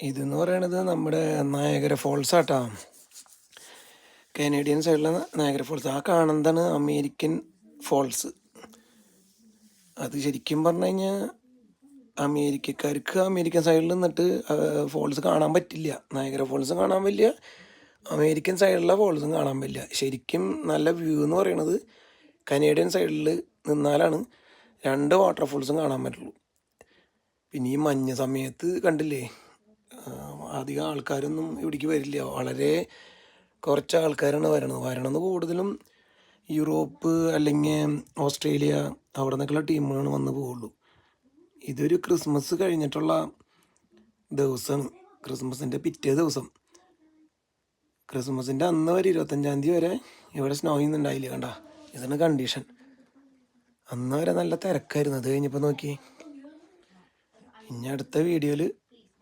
ഇതെന്ന് പറയണത് നമ്മുടെ നയാഗര ഫോൾസ് ആട്ടാ. കനേഡിയൻ സൈഡിലെ നയാഗര ഫോൾസ്. ആ കാണുന്നതാണ് അമേരിക്കൻ ഫോൾസ്. അത് ശരിക്കും പറഞ്ഞു കഴിഞ്ഞാൽ അമേരിക്കക്കാർക്ക് അമേരിക്കൻ സൈഡിൽ നിന്നിട്ട് ഫോൾസ് കാണാൻ പറ്റില്ല. നയാഗര ഫോൾസും കാണാൻ പറ്റില്ല, അമേരിക്കൻ സൈഡിലെ ഫോൾസും കാണാൻ പറ്റില്ല. ശരിക്കും നല്ല വ്യൂ എന്ന് പറയണത് കനേഡിയൻ സൈഡിൽ നിന്നാലാണ് രണ്ട് വാട്ടർഫോൾസും കാണാൻ പറ്റുള്ളൂ. പിന്നെ ഈ മഞ്ഞ സമയത്ത് കണ്ടില്ലേ, അധികം ആൾക്കാരൊന്നും ഇവിടേക്ക് വരില്ല. വളരെ കുറച്ച് ആൾക്കാരാണ് വരണത് കൂടുതലും യൂറോപ്പ് അല്ലെങ്കിൽ ഓസ്ട്രേലിയ അവിടെ നിന്നൊക്കെയുള്ള ടീമുകളാണ് വന്ന് പോവുള്ളൂ. ഇതൊരു ക്രിസ്മസ് കഴിഞ്ഞിട്ടുള്ള ദിവസമാണ്, ക്രിസ്മസിൻ്റെ പിറ്റേ ദിവസം. ക്രിസ്മസിൻ്റെ അന്ന് വരെ 25-ാം തീയതി വരെ ഇവിടെ സ്നോയൊന്നും ഉണ്ടായില്ല. കണ്ട, ഇതാണ് കണ്ടീഷൻ. അന്ന് വരെ നല്ല തിരക്കായിരുന്നു. അത് കഴിഞ്ഞപ്പോൾ നോക്കി. ഇനി അടുത്ത വീഡിയോയിൽ